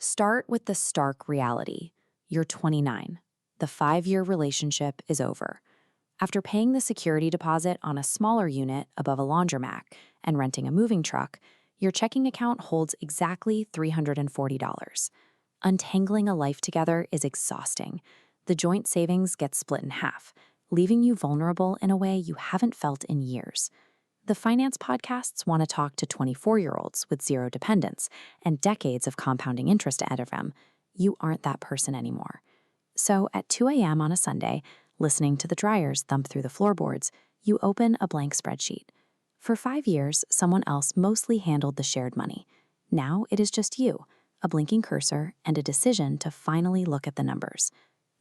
Start with the stark reality. You're 29. The 5-year relationship is over. After paying the security deposit on a smaller unit above a laundromat and renting a moving truck, your checking account holds exactly $340. Untangling a life together is exhausting. The joint savings gets split in half, leaving you vulnerable in a way you haven't felt in years. The finance podcasts want to talk to 24-year-olds with zero dependents and decades of compounding interest ahead of them. You aren't that person anymore. So at 2 a.m. on a Sunday, listening to the dryers thump through the floorboards, you open a blank spreadsheet. For 5 years, someone else mostly handled the shared money. Now it is just you, a blinking cursor, and a decision to finally look at the numbers.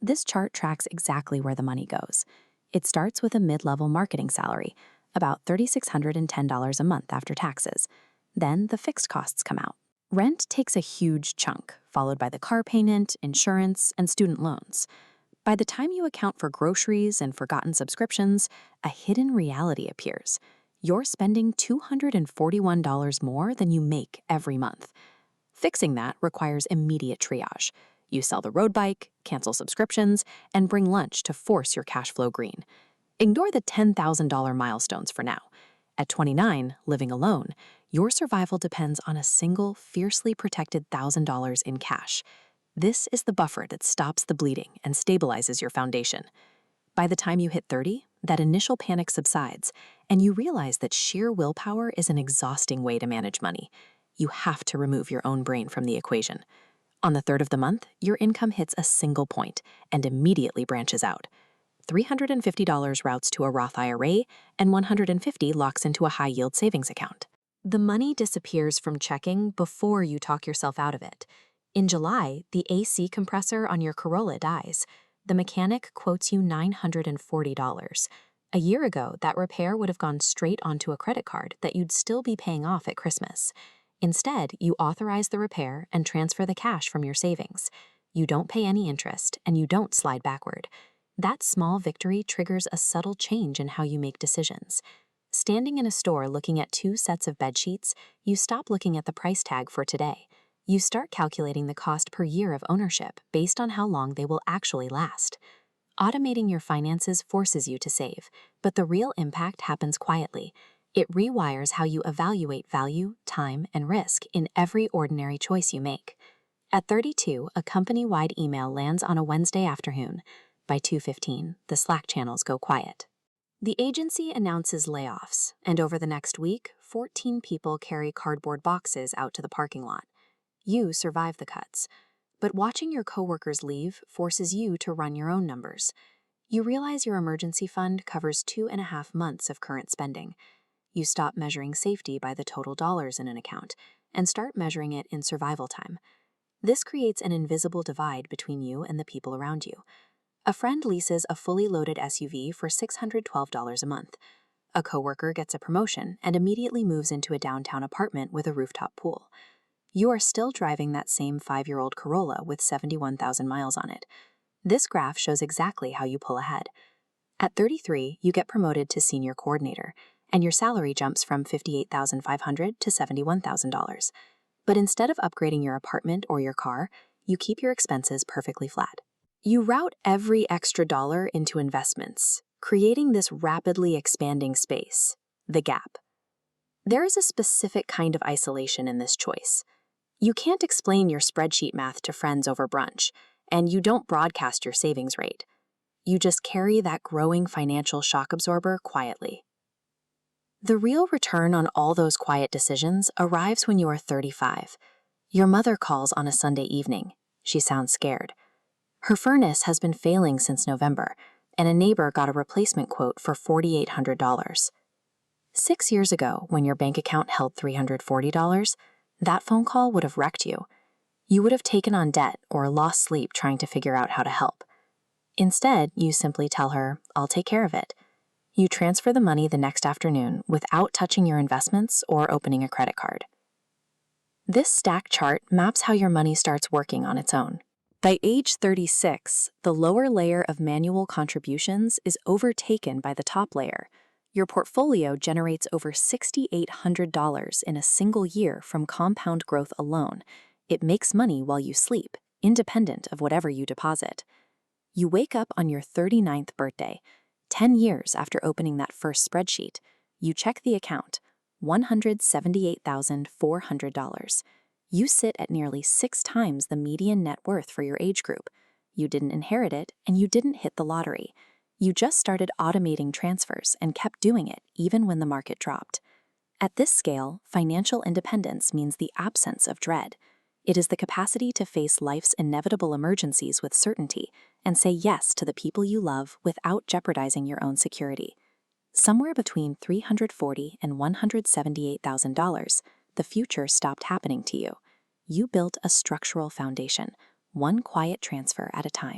This chart tracks exactly where the money goes. It starts with a mid-level marketing salary, about $3,610 a month after taxes. Then the fixed costs come out. Rent takes a huge chunk, followed by the car payment, insurance, and student loans. By the time you account for groceries and forgotten subscriptions, a hidden reality appears. You're spending $241 more than you make every month. Fixing that requires immediate triage. You sell the road bike, cancel subscriptions, and bring lunch to force your cash flow green. Ignore the $10,000 milestones for now. At 29, living alone, your survival depends on a single, fiercely protected $1,000 in cash. This is the buffer that stops the bleeding and stabilizes your foundation. By the time you hit 30, that initial panic subsides, and you realize that sheer willpower is an exhausting way to manage money. You have to remove your own brain from the equation. On the third of the month, your income hits a single point and immediately branches out. $350 routes to a Roth IRA, and $150 locks into a high-yield savings account. The money disappears from checking before you talk yourself out of it. In July, the AC compressor on your Corolla dies. The mechanic quotes you $940. A year ago, that repair would have gone straight onto a credit card that you'd still be paying off at Christmas. Instead, you authorize the repair and transfer the cash from your savings. You don't pay any interest, and you don't slide backward. That small victory triggers a subtle change in how you make decisions. Standing in a store looking at 2 sets of bedsheets, you stop looking at the price tag for today. You start calculating the cost per year of ownership based on how long they will actually last. Automating your finances forces you to save, but the real impact happens quietly. It rewires how you evaluate value, time, and risk in every ordinary choice you make. At 32, a company-wide email lands on a Wednesday afternoon. By 2:15, the Slack channels go quiet. The agency announces layoffs, and over the next week, 14 people carry cardboard boxes out to the parking lot. You survive the cuts, but watching your coworkers leave forces you to run your own numbers. You realize your emergency fund covers 2.5 months of current spending. You stop measuring safety by the total dollars in an account and start measuring it in survival time. This creates an invisible divide between you and the people around you. A friend leases a fully loaded SUV for $612 a month. A coworker gets a promotion and immediately moves into a downtown apartment with a rooftop pool. You are still driving that same 5-year-old Corolla with 71,000 miles on it. This graph shows exactly how you pull ahead. At 33, you get promoted to senior coordinator, and your salary jumps from $58,500 to $71,000. But instead of upgrading your apartment or your car, you keep your expenses perfectly flat. You route every extra dollar into investments, creating this rapidly expanding space, the gap. There is a specific kind of isolation in this choice. You can't explain your spreadsheet math to friends over brunch, and you don't broadcast your savings rate. You just carry that growing financial shock absorber quietly. The real return on all those quiet decisions arrives when you are 35. Your mother calls on a Sunday evening. She sounds scared. Her furnace has been failing since November, and a neighbor got a replacement quote for $4,800. 6 years ago, when your bank account held $340, that phone call would have wrecked you. You would have taken on debt or lost sleep trying to figure out how to help. Instead, you simply tell her, "I'll take care of it." You transfer the money the next afternoon without touching your investments or opening a credit card. This stack chart maps how your money starts working on its own. By age 36, the lower layer of manual contributions is overtaken by the top layer. Your portfolio generates over $6,800 in a single year from compound growth alone. It makes money while you sleep, independent of whatever you deposit. You wake up on your 39th birthday, 10 years after opening that first spreadsheet. You check the account, $178,400. You sit at nearly 6 times the median net worth for your age group. You didn't inherit it, and you didn't hit the lottery. You just started automating transfers and kept doing it even when the market dropped. At this scale, financial independence means the absence of dread. It is the capacity to face life's inevitable emergencies with certainty and say yes to the people you love without jeopardizing your own security. Somewhere between $340,000 and $178,000, the future stopped happening to you. You built a structural foundation, one quiet transfer at a time.